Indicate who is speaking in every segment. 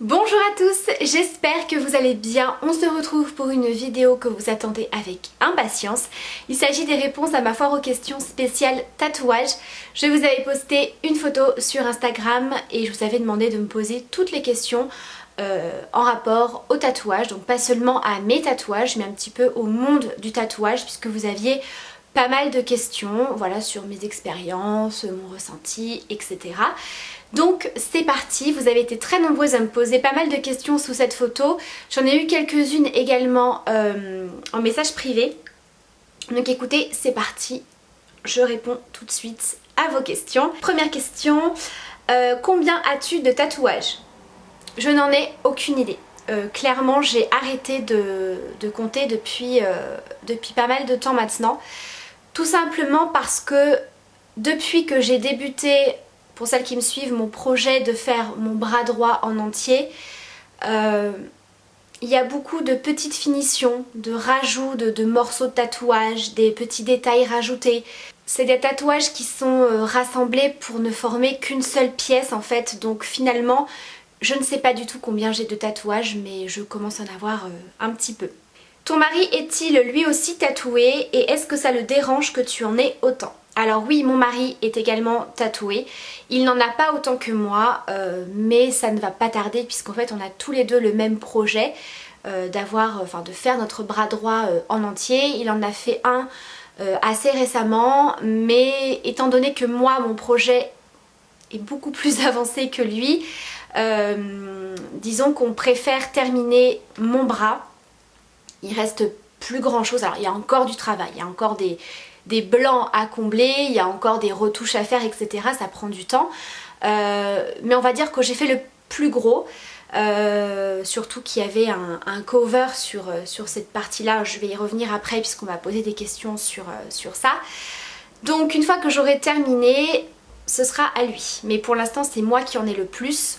Speaker 1: Bonjour à tous, j'espère que vous allez bien. On se retrouve pour une vidéo que vous attendez avec impatience. Il s'agit des réponses à ma foire aux questions spéciale tatouage. Je vous avais posté une photo sur Instagram et je vous avais demandé de me poser toutes les questions en rapport au tatouage. Donc pas seulement à mes tatouages mais un petit peu au monde du tatouage puisque vous aviez pas mal de questions, voilà, sur mes expériences, mon ressenti, etc. Donc c'est parti, vous avez été très nombreuses à me poser pas mal de questions sous cette photo. J'en ai eu quelques-unes également en message privé. Donc écoutez, c'est parti, je réponds tout de suite à vos questions. Première question, combien as-tu de tatouages? Je n'en ai aucune idée. Clairement j'ai arrêté de compter depuis pas mal de temps maintenant. Tout simplement parce que depuis que j'ai débuté, pour celles qui me suivent, mon projet de faire mon bras droit en entier, il y a beaucoup de petites finitions, de rajouts de morceaux de tatouage, des petits détails rajoutés. C'est des tatouages qui sont rassemblés pour ne former qu'une seule pièce en fait, donc finalement je ne sais pas du tout combien j'ai de tatouages mais je commence à en avoir un petit peu. Ton mari est-il lui aussi tatoué et est-ce que ça le dérange que tu en aies autant? Alors oui, mon mari est également tatoué, il n'en a pas autant que moi, mais ça ne va pas tarder puisqu'en fait on a tous les deux le même projet de faire notre bras droit en entier. Il en a fait un assez récemment, mais étant donné que moi mon projet est beaucoup plus avancé que lui, disons qu'on préfère terminer mon bras. Il reste plus grand chose, alors il y a encore du travail, il y a encore des blancs à combler, il y a encore des retouches à faire, etc. Ça prend du temps. Mais on va dire que j'ai fait le plus gros. Surtout qu'il y avait un cover sur cette partie-là. Je vais y revenir après puisqu'on m'a posé des questions sur ça. Donc une fois que j'aurai terminé, ce sera à lui. Mais pour l'instant c'est moi qui en ai le plus.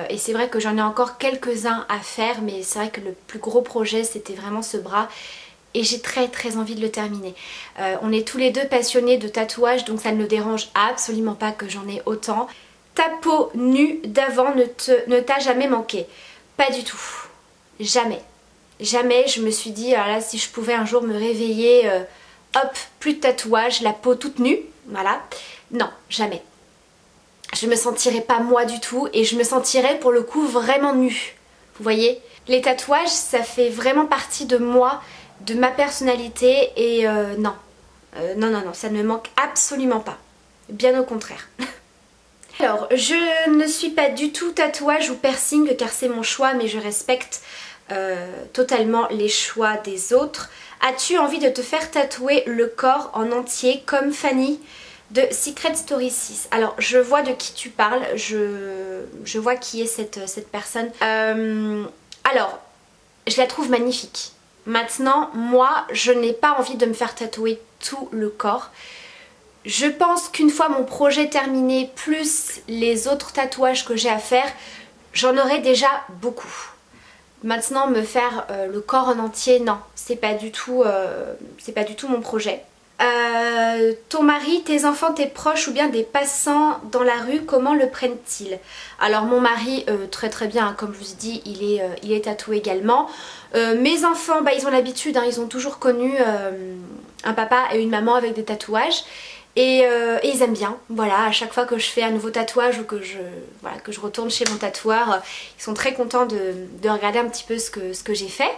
Speaker 1: Et c'est vrai que j'en ai encore quelques-uns à faire, mais c'est vrai que le plus gros projet c'était vraiment ce bras et j'ai très envie de le terminer. On est tous les deux passionnés de tatouage, donc ça ne me dérange absolument pas que j'en ai autant. Ta peau nue d'avant ne t'a jamais manqué? Pas du tout, jamais. Jamais je me suis dit, alors là si je pouvais un jour me réveiller, hop, plus de tatouage, la peau toute nue, voilà. Non, jamais. Je me sentirais pas moi du tout et je me sentirais pour le coup vraiment nue. Vous voyez? Les tatouages ça fait vraiment partie de moi, de ma personnalité et non. Non, ça ne me manque absolument pas. Bien au contraire. Alors, je ne suis pas du tout tatouage ou piercing car c'est mon choix mais je respecte totalement les choix des autres. As-tu envie de te faire tatouer le corps en entier comme Fanny de Secret Story 6? Alors je vois de qui tu parles, je vois qui est cette personne. Alors je la trouve magnifique. Maintenant moi je n'ai pas envie de me faire tatouer tout le corps. Je pense qu'une fois mon projet terminé plus les autres tatouages que j'ai à faire, j'en aurai déjà beaucoup. Maintenant me faire le corps en entier, non, c'est pas du tout mon projet. Ton mari, tes enfants, tes proches ou bien des passants dans la rue, comment le prennent-ils? Alors mon mari, très bien, hein, comme je vous ai dit, il est tatoué également. Mes enfants, ils ont l'habitude, hein, ils ont toujours connu un papa et une maman avec des tatouages. Et ils aiment bien, voilà, à chaque fois que je fais un nouveau tatouage ou que je retourne chez mon tatoueur, ils sont très contents de regarder un petit peu ce que j'ai fait.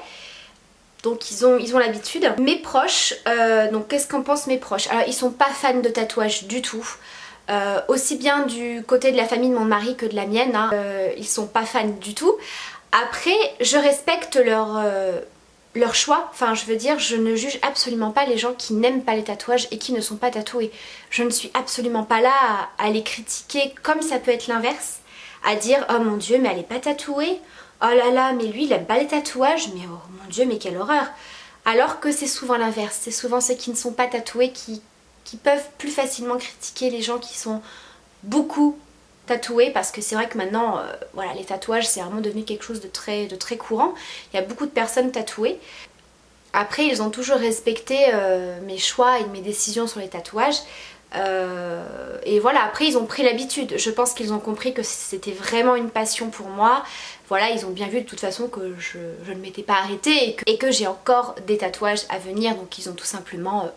Speaker 1: Donc ils ont l'habitude. Mes proches, donc qu'est-ce qu'en pensent mes proches? Alors ils sont pas fans de tatouage du tout. Aussi bien du côté de la famille de mon mari que de la mienne, hein. Ils sont pas fans du tout. Après je respecte leur choix, enfin je veux dire je ne juge absolument pas les gens qui n'aiment pas les tatouages et qui ne sont pas tatoués. Je ne suis absolument pas là à les critiquer comme ça peut être l'inverse, à dire oh mon dieu mais elle est pas tatouée, oh là là mais lui il aime pas les tatouages, mais oh mon dieu mais quelle horreur. Alors que c'est souvent l'inverse, c'est souvent ceux qui ne sont pas tatoués qui peuvent plus facilement critiquer les gens qui sont beaucoup tatoués, parce que c'est vrai que maintenant voilà, les tatouages c'est vraiment devenu quelque chose de très courant. Il y a beaucoup de personnes tatouées. Après ils ont toujours respecté mes choix et mes décisions sur les tatouages. Et voilà, après ils ont pris l'habitude. Je pense qu'ils ont compris que c'était vraiment une passion pour moi. Voilà, ils ont bien vu de toute façon que je ne m'étais pas arrêtée et que j'ai encore des tatouages à venir. Donc ils ont tout simplement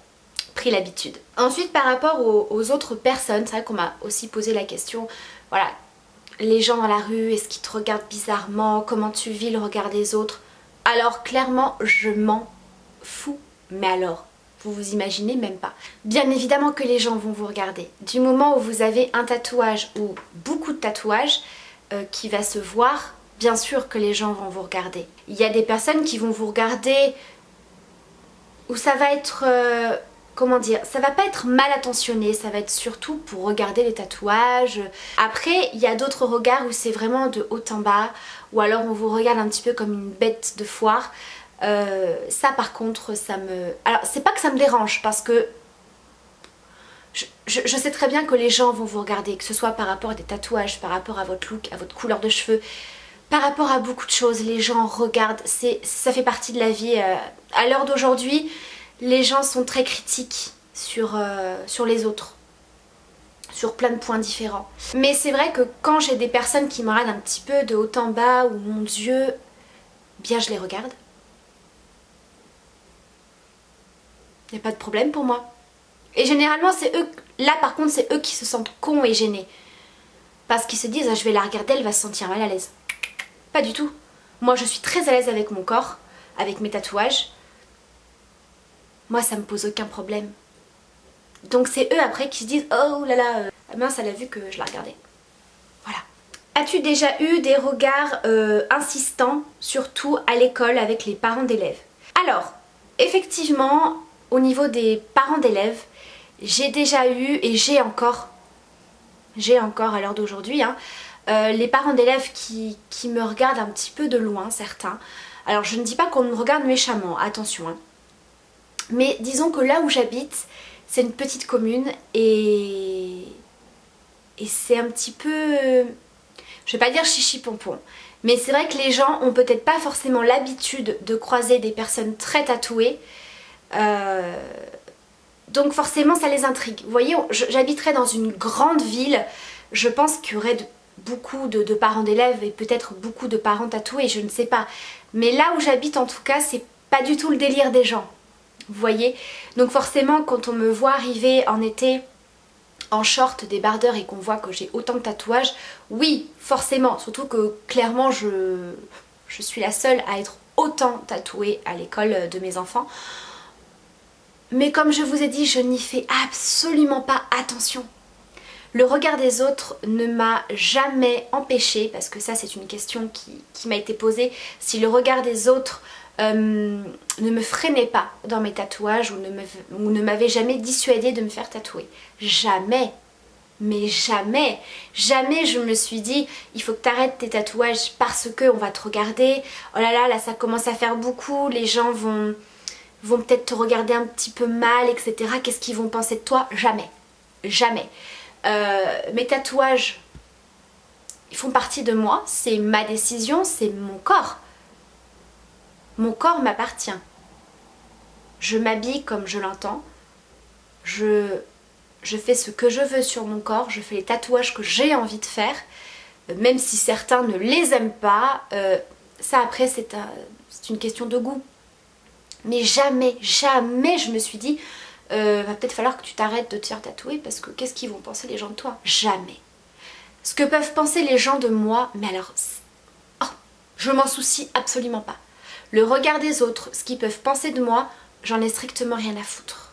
Speaker 1: pris l'habitude. Ensuite, par rapport aux autres personnes, c'est vrai qu'on m'a aussi posé la question, voilà, les gens dans la rue, est-ce qu'ils te regardent bizarrement? Comment tu vis le regard des autres? Alors clairement, je m'en fous. Mais alors, vous vous imaginez même pas. Bien évidemment que les gens vont vous regarder. Du moment où vous avez un tatouage ou beaucoup de tatouages qui va se voir, bien sûr que les gens vont vous regarder. Il y a des personnes qui vont vous regarder où ça va être... comment dire, ça va pas être mal attentionné, ça va être surtout pour regarder les tatouages. Après, il y a d'autres regards où c'est vraiment de haut en bas, ou alors on vous regarde un petit peu comme une bête de foire. Ça par contre, ça me... Alors c'est pas que ça me dérange, parce que je sais très bien que les gens vont vous regarder, que ce soit par rapport à des tatouages, par rapport à votre look, à votre couleur de cheveux, par rapport à beaucoup de choses, les gens regardent, ça fait partie de la vie. À l'heure d'aujourd'hui, les gens sont très critiques sur les autres, sur plein de points différents. Mais c'est vrai que quand j'ai des personnes qui me regardent un petit peu de haut en bas, ou mon Dieu, bien je les regarde. Il n'y a pas de problème pour moi. Et généralement c'est eux, là par contre c'est eux qui se sentent cons et gênés. Parce qu'ils se disent, ah, je vais la regarder, elle va se sentir mal à l'aise. Pas du tout. Moi je suis très à l'aise avec mon corps, avec mes tatouages. Moi ça me pose aucun problème. Donc c'est eux après qui se disent, oh là là, mince elle a vu que je la regardais. Voilà. As-tu déjà eu des regards insistants, surtout à l'école avec les parents d'élèves? Alors, effectivement, au niveau des parents d'élèves, j'ai déjà eu et j'ai encore à l'heure d'aujourd'hui, hein, les parents d'élèves qui me regardent un petit peu de loin, certains. Alors je ne dis pas qu'on me regarde méchamment, attention, hein. Mais disons que là où j'habite, c'est une petite commune et c'est un petit peu, je vais pas dire chichi pompon, mais c'est vrai que les gens ont peut-être pas forcément l'habitude de croiser des personnes très tatouées. Donc forcément ça les intrigue. Vous voyez, j'habiterais dans une grande ville, je pense qu'il y aurait beaucoup de parents d'élèves et peut-être beaucoup de parents tatoués, je ne sais pas. Mais là où j'habite en tout cas, c'est pas du tout le délire des gens. Vous voyez? Donc forcément quand on me voit arriver en été en short, débardeur et qu'on voit que j'ai autant de tatouages, oui forcément, surtout que clairement je suis la seule à être autant tatouée à l'école de mes enfants. Mais comme je vous ai dit, je n'y fais absolument pas attention. Le regard des autres ne m'a jamais empêchée, parce que ça c'est une question qui m'a été posée, si le regard des autres ne me freinait pas dans mes tatouages ou ne m'avait jamais dissuadée de me faire tatouer. Jamais. Mais jamais, jamais je me suis dit il faut que tu arrêtes tes tatouages parce qu'on va te regarder. Oh là là, là ça commence à faire beaucoup, les gens vont peut-être te regarder un petit peu mal, etc. Qu'est-ce qu'ils vont penser de toi? Jamais. Jamais. Mes tatouages, ils font partie de moi, c'est ma décision, c'est mon corps. Mon corps m'appartient. Je m'habille comme je l'entends. Je fais ce que je veux sur mon corps, je fais les tatouages que j'ai envie de faire, même si certains ne les aiment pas. Ça après c'est une question de goût. Mais jamais, jamais je me suis dit va peut-être falloir que tu t'arrêtes de te faire tatouer parce que qu'est-ce qu'ils vont penser les gens de toi? Jamais. Ce que peuvent penser les gens de moi, mais alors, oh, je m'en soucie absolument pas. Le regard des autres, ce qu'ils peuvent penser de moi, j'en ai strictement rien à foutre.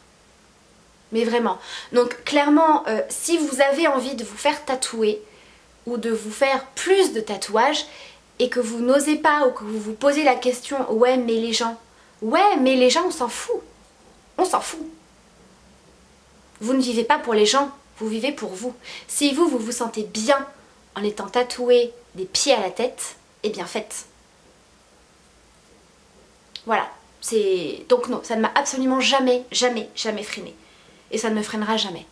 Speaker 1: Mais vraiment. Donc clairement, si vous avez envie de vous faire tatouer ou de vous faire plus de tatouages et que vous n'osez pas ou que vous vous posez la question ouais mais les gens, ouais mais les gens on s'en fout. On s'en fout. Vous ne vivez pas pour les gens, vous vivez pour vous. Si vous vous sentez bien en étant tatoué des pieds à la tête, eh bien faites. Voilà. Donc non, ça ne m'a absolument jamais, jamais, jamais freiné. Et ça ne me freinera jamais.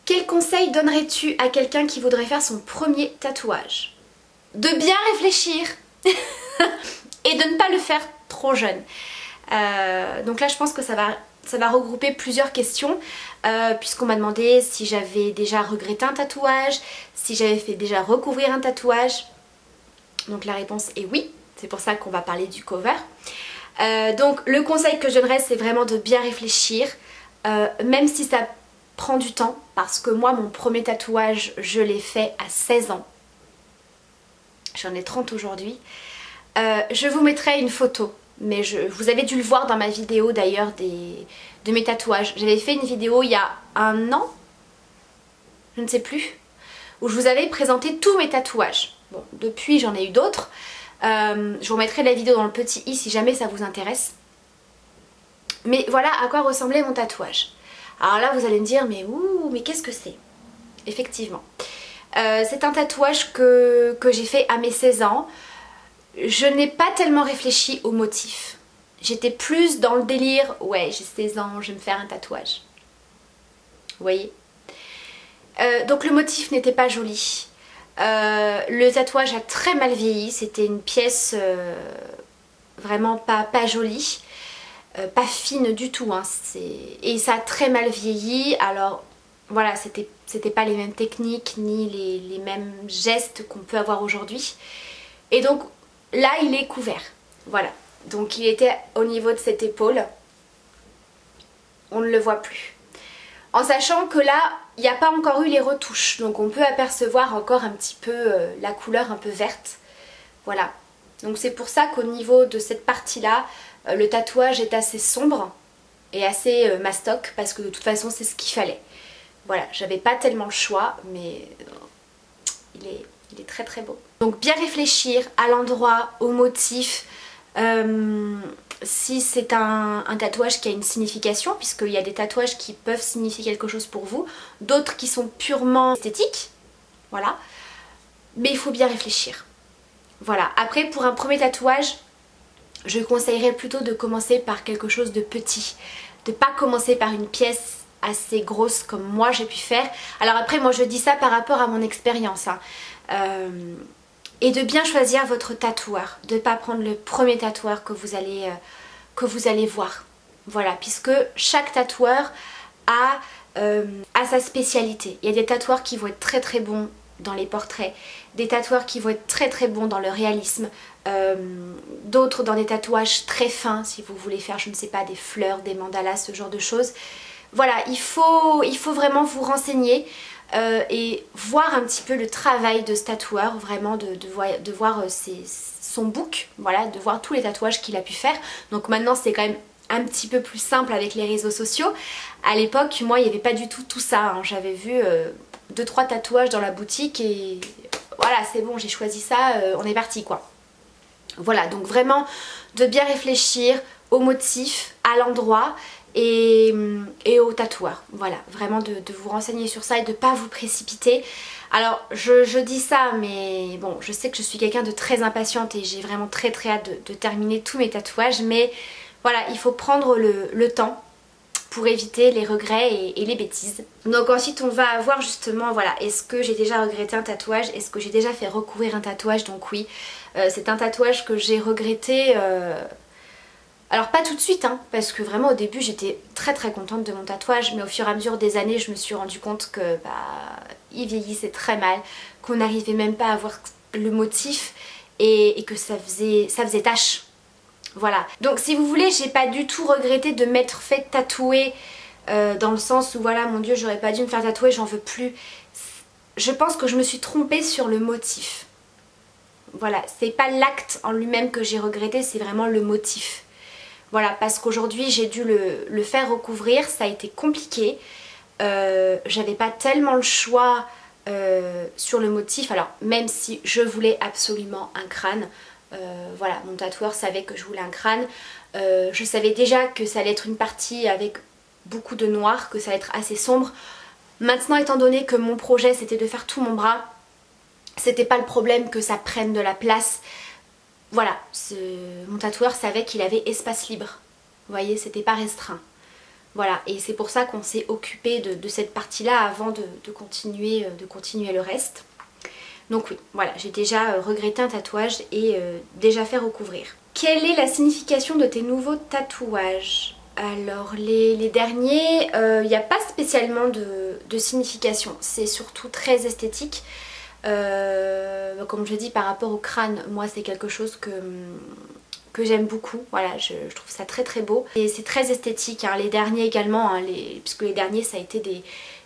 Speaker 1: Quel conseil donnerais-tu à quelqu'un qui voudrait faire son premier tatouage? De bien réfléchir et de ne pas le faire trop jeune. Donc là je pense que ça va ça va regrouper plusieurs questions puisqu'on m'a demandé si j'avais déjà regretté un tatouage, si j'avais fait déjà recouvrir un tatouage. Donc la réponse est oui, c'est pour ça qu'on va parler du cover. Donc le conseil que je donnerais, c'est vraiment de bien réfléchir, même si ça prend du temps, parce que moi mon premier tatouage je l'ai fait à 16 ans. J'en ai 30 aujourd'hui. Je vous mettrai une photo, mais vous avez dû le voir dans ma vidéo d'ailleurs de mes tatouages. J'avais fait une vidéo il y a un an, je ne sais plus, où je vous avais présenté tous mes tatouages. Bon, depuis j'en ai eu d'autres. Je vous mettrai la vidéo dans le petit i si jamais ça vous intéresse. Mais voilà à quoi ressemblait mon tatouage. Alors là vous allez me dire mais qu'est-ce que c'est? Effectivement. C'est un tatouage que j'ai fait à mes 16 ans. Je n'ai pas tellement réfléchi au motif. J'étais plus dans le délire, ouais j'ai 16 ans, je vais me faire un tatouage. Vous voyez? Donc le motif n'était pas joli. Le tatouage a très mal vieilli, c'était une pièce vraiment pas jolie, pas fine du tout, hein. Et ça a très mal vieilli. Alors voilà, c'était pas les mêmes techniques ni les mêmes gestes qu'on peut avoir aujourd'hui. Et donc là il est couvert, voilà. Donc il était au niveau de cette épaule, on ne le voit plus. En sachant que là, il n'y a pas encore eu les retouches, donc on peut apercevoir encore un petit peu la couleur un peu verte. Voilà, donc c'est pour ça qu'au niveau de cette partie-là, le tatouage est assez sombre et assez mastoc, parce que de toute façon c'est ce qu'il fallait. Voilà, j'avais pas tellement le choix, mais il est très très beau. Donc bien réfléchir à l'endroit, au motif, si c'est un tatouage qui a une signification, puisqu'il y a des tatouages qui peuvent signifier quelque chose pour vous, d'autres qui sont purement esthétiques, voilà, mais il faut bien réfléchir. Voilà, après pour un premier tatouage, je conseillerais plutôt de commencer par quelque chose de petit, de pas commencer par une pièce assez grosse comme moi j'ai pu faire. Alors après moi je dis ça par rapport à mon expérience, hein. Et de bien choisir votre tatoueur, de ne pas prendre le premier tatoueur que vous allez voir. Voilà, puisque chaque tatoueur a sa spécialité. Il y a des tatoueurs qui vont être très très bons dans les portraits, des tatoueurs qui vont être très très bons dans le réalisme, d'autres dans des tatouages très fins, si vous voulez faire, je ne sais pas, des fleurs, des mandalas, ce genre de choses. Voilà, il faut vraiment vous renseigner. Et voir un petit peu le travail de ce tatoueur, vraiment de voir son book, voilà, de voir tous les tatouages qu'il a pu faire. Donc maintenant c'est quand même un petit peu plus simple avec les réseaux sociaux. À l'époque, moi il n'y avait pas du tout ça, hein. J'avais vu 2-3 tatouages dans la boutique et voilà, c'est bon, j'ai choisi ça, on est parti quoi. Voilà, donc vraiment de bien réfléchir au motif, à l'endroit et au tatoueur. Voilà, vraiment de vous renseigner sur ça et de ne pas vous précipiter. Alors je dis ça, mais bon, je sais que je suis quelqu'un de très impatiente et j'ai vraiment très hâte de terminer tous mes tatouages, mais voilà, il faut prendre le temps pour éviter les regrets et les bêtises. Donc ensuite on va voir justement, voilà, est-ce que j'ai déjà regretté un tatouage, est-ce que j'ai déjà fait recouvrir un tatouage? Donc oui, c'est un tatouage que j'ai regretté, alors pas tout de suite, hein, parce que vraiment au début j'étais très contente de mon tatouage, mais au fur et à mesure des années je me suis rendu compte que il vieillissait très mal, qu'on n'arrivait même pas à voir le motif et que ça faisait tache. Voilà, donc si vous voulez, j'ai pas du tout regretté de m'être fait tatouer dans le sens où voilà, mon dieu, j'aurais pas dû me faire tatouer, j'en veux plus. Je pense que je me suis trompée sur le motif. Voilà, c'est pas l'acte en lui-même que j'ai regretté, c'est vraiment le motif. Voilà, parce qu'aujourd'hui j'ai dû le faire recouvrir, ça a été compliqué. J'avais pas tellement le choix sur le motif, alors même si je voulais absolument un crâne. Voilà, mon tatoueur savait que je voulais un crâne. Je savais déjà que ça allait être une partie avec beaucoup de noir, que ça allait être assez sombre. Maintenant, étant donné que mon projet c'était de faire tout mon bras, c'était pas le problème que ça prenne de la place. Voilà, mon tatoueur savait qu'il avait espace libre. Vous voyez, c'était pas restreint. Voilà, et c'est pour ça qu'on s'est occupé de cette partie-là avant de continuer le reste. Donc oui, voilà, j'ai déjà regretté un tatouage et déjà fait recouvrir. Quelle est la signification de tes nouveaux tatouages? Alors les derniers, il n'y a pas spécialement de signification, c'est surtout très esthétique. Comme je dis, par rapport au crâne, moi c'est quelque chose que j'aime beaucoup, voilà, je trouve ça très très beau. Et c'est très esthétique, hein. Les derniers également, hein, puisque les derniers ça a été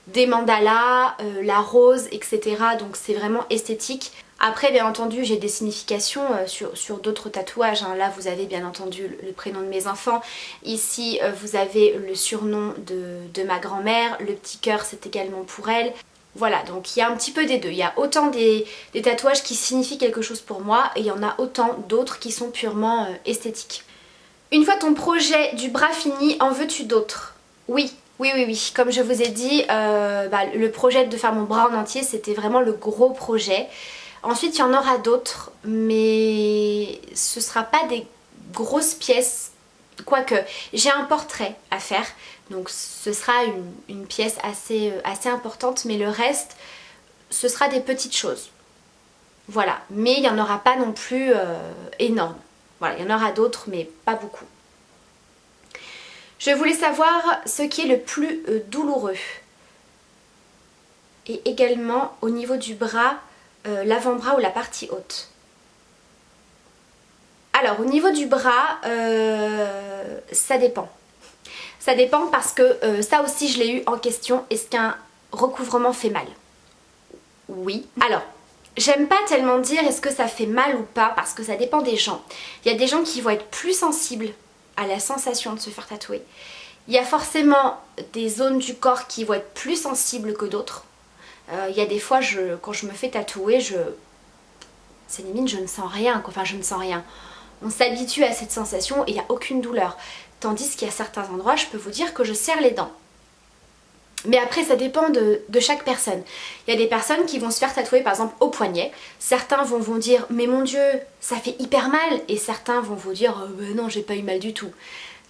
Speaker 1: des mandalas, la rose, etc. Donc c'est vraiment esthétique. Après bien entendu j'ai des significations sur d'autres tatouages, hein. Là vous avez bien entendu le prénom de mes enfants, ici vous avez le surnom de ma grand-mère, le petit cœur c'est également pour elle. Voilà, donc il y a un petit peu des deux, il y a autant des tatouages qui signifient quelque chose pour moi et il y en a autant d'autres qui sont purement esthétiques. Une fois ton projet du bras fini, en veux-tu d'autres? Oui. Oui, oui, oui, comme je vous ai dit, le projet de faire mon bras en entier c'était vraiment le gros projet. Ensuite il y en aura d'autres mais ce sera pas des grosses pièces, quoique j'ai un portrait à faire donc ce sera une pièce assez importante, mais le reste ce sera des petites choses. Voilà, mais il n'y en aura pas non plus énorme. Voilà, il y en aura d'autres mais pas beaucoup. Je voulais savoir ce qui est le plus douloureux. Et également au niveau du bras, l'avant-bras ou la partie haute. Alors au niveau du bras, ça dépend. Ça dépend parce que ça aussi je l'ai eu en question. Est-ce qu'un recouvrement fait mal? Oui. Alors, j'aime pas tellement dire est-ce que ça fait mal ou pas parce que ça dépend des gens. Il y a des gens qui vont être plus sensibles à la sensation de se faire tatouer. Il y a forcément des zones du corps qui vont être plus sensibles que d'autres. Il y a des fois, quand je me fais tatouer, c'est limite je ne sens rien, quoi. Enfin je ne sens rien. On s'habitue à cette sensation et il n'y a aucune douleur. Tandis qu'il y a certains endroits, je peux vous dire que je serre les dents. Mais après ça dépend de chaque personne. Il y a des personnes qui vont se faire tatouer par exemple au poignet. Certains vont vous dire mais mon Dieu ça fait hyper mal. Et certains vont vous dire non j'ai pas eu mal du tout.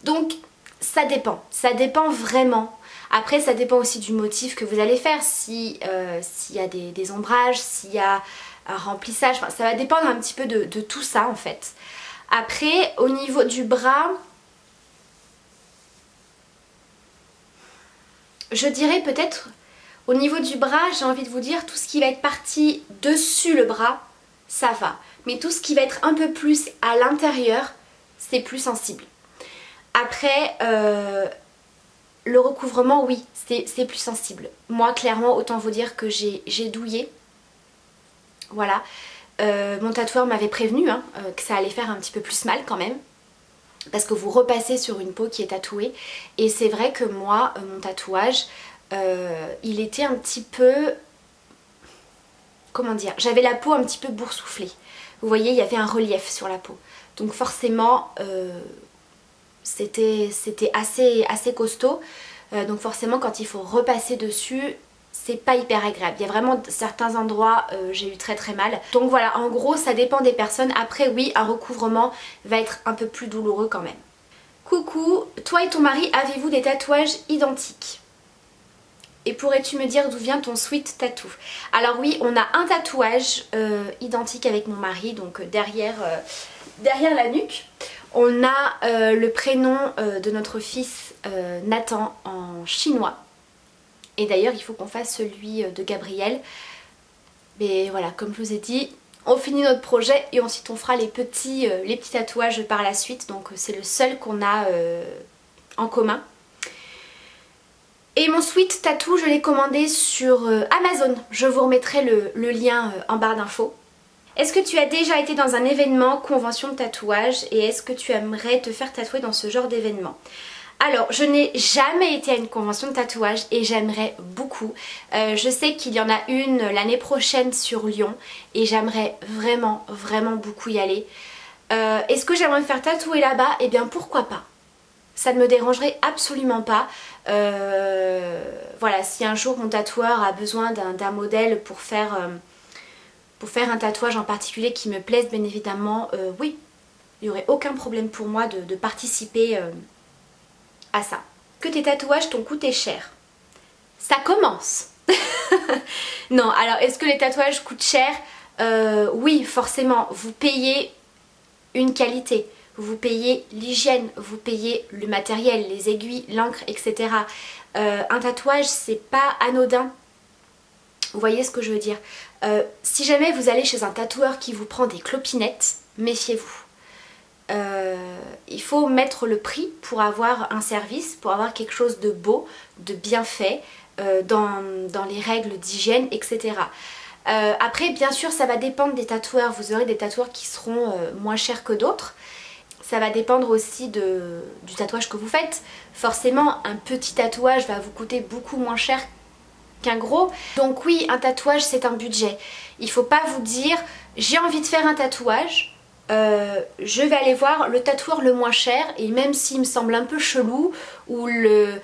Speaker 1: Donc ça dépend vraiment. Après ça dépend aussi du motif que vous allez faire. S'il y a des ombrages, s'il y a un remplissage, enfin, ça va dépendre un petit peu de tout ça en fait. Après au niveau du bras, je dirais peut-être au niveau du bras, j'ai envie de vous dire tout ce qui va être parti dessus le bras, ça va. Mais tout ce qui va être un peu plus à l'intérieur, c'est plus sensible. Après, le recouvrement, oui, c'est plus sensible. Moi, clairement, autant vous dire que j'ai douillé. Voilà. Mon tatoueur m'avait prévenu que ça allait faire un petit peu plus mal quand même. Parce que vous repassez sur une peau qui est tatouée. Et c'est vrai que moi, mon tatouage, il était un petit peu... Comment dire? J'avais la peau un petit peu boursouflée. Vous voyez, il y avait un relief sur la peau. Donc forcément, c'était assez costaud. Donc forcément, quand il faut repasser dessus, c'est pas hyper agréable. Il y a vraiment certains endroits, j'ai eu très mal. Donc voilà, en gros, ça dépend des personnes. Après, oui, un recouvrement va être un peu plus douloureux quand même. Coucou, toi et ton mari, avez-vous des tatouages identiques? Et pourrais-tu me dire d'où vient ton sweet tattoo? Alors oui, on a un tatouage identique avec mon mari, donc derrière la nuque. On a le prénom de notre fils Nathan en chinois. Et d'ailleurs il faut qu'on fasse celui de Gabriel. Mais voilà, comme je vous ai dit, on finit notre projet et ensuite on fera les petits tatouages par la suite. Donc c'est le seul qu'on a en commun. Et mon sweet tattoo, je l'ai commandé sur Amazon. Je vous remettrai le lien en barre d'infos. Est-ce que tu as déjà été dans un événement, convention de tatouage, et est-ce que tu aimerais te faire tatouer dans ce genre d'événement? Alors, je n'ai jamais été à une convention de tatouage et j'aimerais beaucoup. Je sais qu'il y en a une l'année prochaine sur Lyon et j'aimerais vraiment beaucoup y aller. Est-ce que j'aimerais me faire tatouer là-bas? Eh bien pourquoi pas. Ça ne me dérangerait absolument pas. Voilà, si un jour mon tatoueur a besoin d'un modèle pour faire un tatouage en particulier qui me plaise, bien évidemment, oui, il n'y aurait aucun problème pour moi de participer à ça. Que tes tatouages t'ont coûté cher? Ça commence. Non, alors est-ce que les tatouages coûtent cher? Oui, forcément, vous payez une qualité. vous payez l'hygiène, vous payez le matériel, les aiguilles, l'encre, etc. Un tatouage, c'est pas anodin. Vous voyez ce que je veux dire? Si jamais vous allez chez un tatoueur qui vous prend des clopinettes, méfiez-vous. Il faut mettre le prix pour avoir un service, pour avoir quelque chose de beau, de bien fait, dans les règles d'hygiène, etc. Après, bien sûr, ça va dépendre des tatoueurs. Vous aurez des tatoueurs qui seront moins chers que d'autres. Ça va dépendre aussi du tatouage que vous faites. Forcément, un petit tatouage va vous coûter beaucoup moins cher qu'un gros. Donc oui, un tatouage, c'est un budget. Il ne faut pas vous dire, j'ai envie de faire un tatouage, je vais aller voir le tatoueur le moins cher, et même s'il me semble un peu chelou, ou le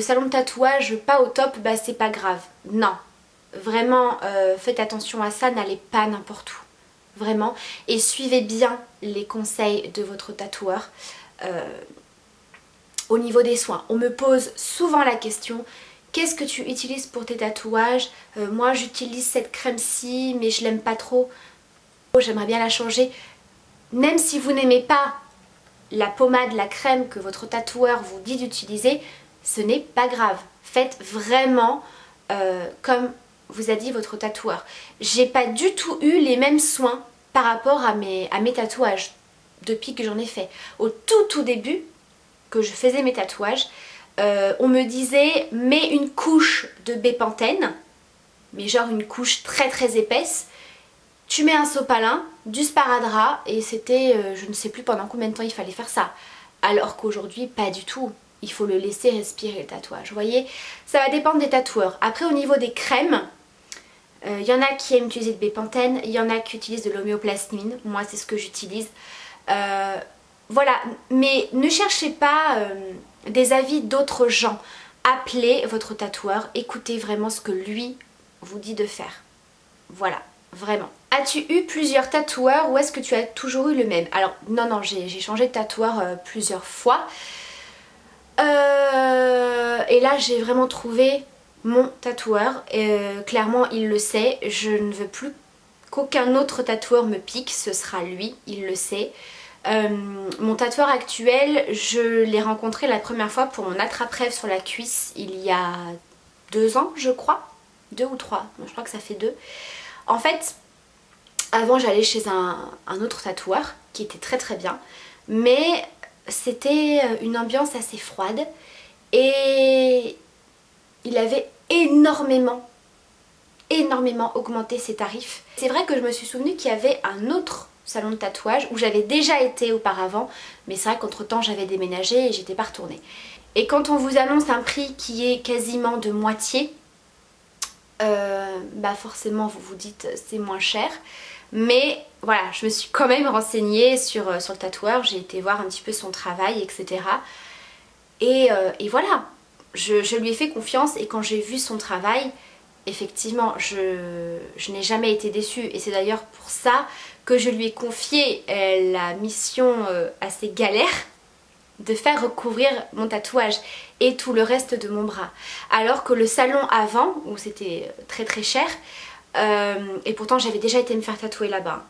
Speaker 1: salon de tatouage pas au top, bah c'est pas grave. Non, vraiment faites attention à ça, n'allez pas n'importe où. Vraiment, et suivez bien les conseils de votre tatoueur. Au niveau des soins, on me pose souvent la question, qu'est-ce que tu utilises pour tes tatouages? Moi j'utilise cette crème-ci mais je l'aime pas trop, j'aimerais bien la changer. Même si vous n'aimez pas la pommade, la crème que votre tatoueur vous dit d'utiliser, ce n'est pas grave. Faites vraiment comme vous a dit votre tatoueur. J'ai pas du tout eu les mêmes soins par rapport à mes tatouages depuis que j'en ai fait. Au tout début que je faisais mes tatouages, on me disait mets une couche de bépantène, mais genre une couche très épaisse, tu mets un sopalin, du sparadrap, et c'était je ne sais plus pendant combien de temps il fallait faire ça. Alors qu'aujourd'hui pas du tout. Il faut le laisser respirer le tatouage. Vous voyez, ça va dépendre des tatoueurs. Après au niveau des crèmes, il y en a qui aiment utiliser de bépantène, il y en a qui utilisent de l'homéoplasmine. Moi c'est ce que j'utilise. Voilà, mais ne cherchez pas des avis d'autres gens. Appelez votre tatoueur, écoutez vraiment ce que lui vous dit de faire. Voilà, vraiment. As-tu eu plusieurs tatoueurs ou est-ce que tu as toujours eu le même? Alors non, j'ai changé de tatoueur plusieurs fois. Et là j'ai vraiment trouvé mon tatoueur. Clairement il le sait, je ne veux plus qu'aucun autre tatoueur me pique, ce sera lui, il le sait. Mon tatoueur actuel, je l'ai rencontré la première fois pour mon attrape-rêve sur la cuisse il y a 2 ans je crois, 2 ou 3, je crois que ça fait 2. En fait, avant j'allais chez un autre tatoueur qui était très bien, mais c'était une ambiance assez froide et il avait énormément augmenté ses tarifs. C'est vrai que je me suis souvenu qu'il y avait un autre salon de tatouage où j'avais déjà été auparavant, mais c'est vrai qu'entre temps j'avais déménagé et j'étais pas retournée. Et quand on vous annonce un prix qui est quasiment de moitié, bah forcément vous vous dites c'est moins cher. Mais voilà, je me suis quand même renseignée sur le tatoueur, j'ai été voir un petit peu son travail, etc. Et voilà, je lui ai fait confiance et quand j'ai vu son travail, effectivement, je n'ai jamais été déçue. Et c'est d'ailleurs pour ça que je lui ai confié la mission assez galère de faire recouvrir mon tatouage et tout le reste de mon bras. Alors que le salon avant, où c'était très cher, et pourtant j'avais déjà été me faire tatouer là-bas,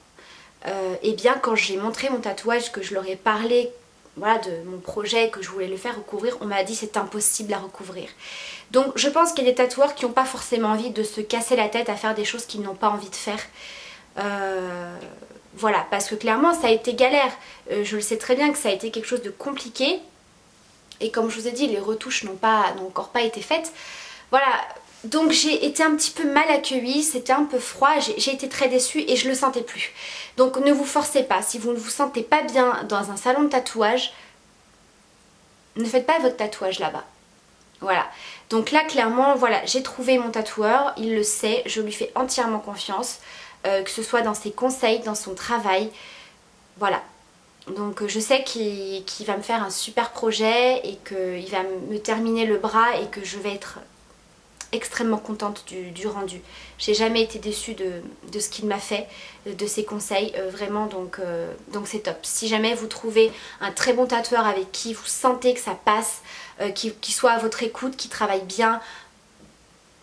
Speaker 1: et bien quand j'ai montré mon tatouage, que je leur ai parlé voilà, de mon projet, que je voulais le faire recouvrir, on m'a dit c'est impossible à recouvrir. Donc je pense qu'il y a des tatoueurs qui n'ont pas forcément envie de se casser la tête à faire des choses qu'ils n'ont pas envie de faire. Voilà, parce que clairement ça a été galère. Je le sais très bien que ça a été quelque chose de compliqué. Et comme je vous ai dit, les retouches n'ont encore pas été faites. Voilà, donc j'ai été un petit peu mal accueillie, c'était un peu froid, j'ai été très déçue et je le sentais plus. Donc ne vous forcez pas, si vous ne vous sentez pas bien dans un salon de tatouage, ne faites pas votre tatouage là-bas. Voilà, donc là clairement, voilà, j'ai trouvé mon tatoueur, il le sait, je lui fais entièrement confiance, que ce soit dans ses conseils, dans son travail, voilà. Donc je sais qu'il va me faire un super projet et qu'il va me terminer le bras et que je vais être extrêmement contente du rendu. J'ai jamais été déçue de ce qu'il m'a fait, de ses conseils, vraiment, donc c'est top. Si jamais vous trouvez un très bon tatoueur avec qui vous sentez que ça passe, qui soit à votre écoute, qui travaille bien,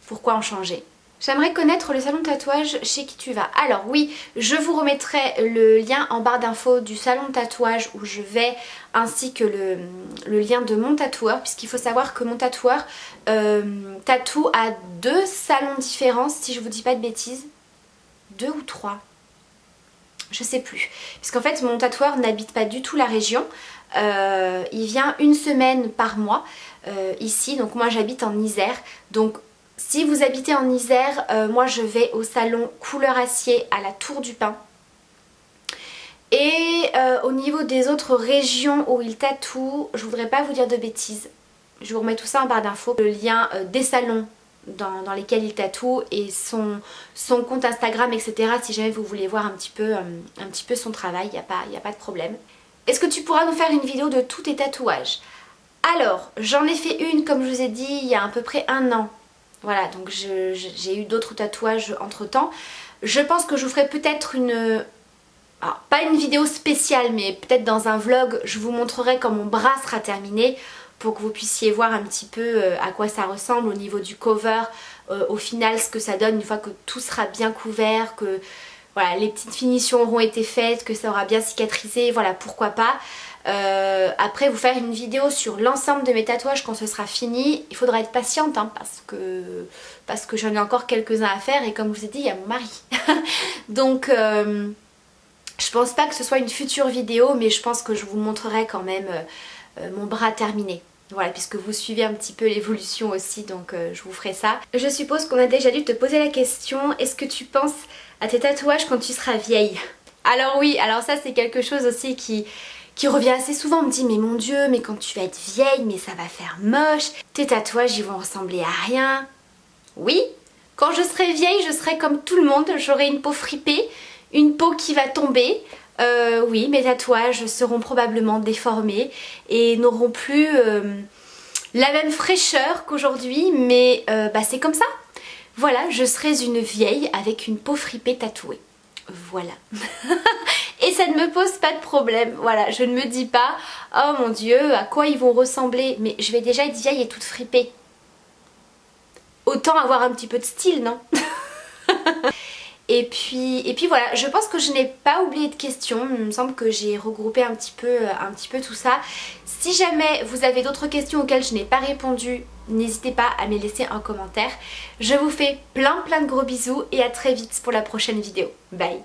Speaker 1: pourquoi en changer? J'aimerais connaître le salon de tatouage chez qui tu vas. Alors oui, je vous remettrai le lien en barre d'infos du salon de tatouage où je vais, ainsi que le lien de mon tatoueur, puisqu'il faut savoir que mon tatoueur tatoue à 2 salons différents, si je vous dis pas de bêtises. 2 ou 3, je sais plus. Puisqu'en fait mon tatoueur n'habite pas du tout la région. Il vient 1 semaine par mois ici, donc moi j'habite en Isère. Donc si vous habitez en Isère, moi je vais au salon Couleur Acier à la Tour du Pin. Et au niveau des autres régions où il tatoue, je voudrais pas vous dire de bêtises. Je vous remets tout ça en barre d'infos. Le lien des salons dans lesquels il tatoue et son compte Instagram, etc. Si jamais vous voulez voir un petit peu son travail, il n'y a pas de problème. Est-ce que tu pourras nous faire une vidéo de tous tes tatouages? Alors, j'en ai fait une, comme je vous ai dit, il y a à peu près 1 an. Voilà, donc j'ai eu d'autres tatouages entre temps. Je pense que je vous ferai peut-être une... Alors, pas une vidéo spéciale, mais peut-être dans un vlog, je vous montrerai quand mon bras sera terminé pour que vous puissiez voir un petit peu à quoi ça ressemble au niveau du cover, au final ce que ça donne une fois que tout sera bien couvert, que voilà, les petites finitions auront été faites, que ça aura bien cicatrisé, voilà, pourquoi pas. Après vous faire une vidéo sur l'ensemble de mes tatouages quand ce sera fini. Il faudra être patiente hein, parce que j'en ai encore quelques-uns à faire et comme je vous ai dit il y a mon mari. Donc je pense pas que ce soit une future vidéo, mais je pense que je vous montrerai quand même mon bras terminé. Voilà, puisque vous suivez un petit peu l'évolution aussi, donc je vous ferai ça. Je suppose qu'on a déjà dû te poser la question, est-ce que tu penses à tes tatouages quand tu seras vieille? Alors oui, alors ça c'est quelque chose aussi qui revient assez souvent. On me dit mais mon Dieu, mais quand tu vas être vieille, mais ça va faire moche, tes tatouages ils vont ressembler à rien. Oui, quand je serai vieille, je serai comme tout le monde, j'aurai une peau fripée, une peau qui va tomber. Oui, mes tatouages seront probablement déformés et n'auront plus la même fraîcheur qu'aujourd'hui, mais c'est comme ça. Voilà, je serai une vieille avec une peau fripée tatouée. Voilà. Et ça ne me pose pas de problème. Voilà, je ne me dis pas « Oh mon Dieu, à quoi ils vont ressembler ?» Mais je vais déjà être vieille et toute fripée. Autant avoir un petit peu de style, non? Et puis voilà, je pense que je n'ai pas oublié de questions, il me semble que j'ai regroupé un petit peu tout ça. Si jamais vous avez d'autres questions auxquelles je n'ai pas répondu, n'hésitez pas à me les laisser en commentaire. Je vous fais plein de gros bisous et à très vite pour la prochaine vidéo. Bye!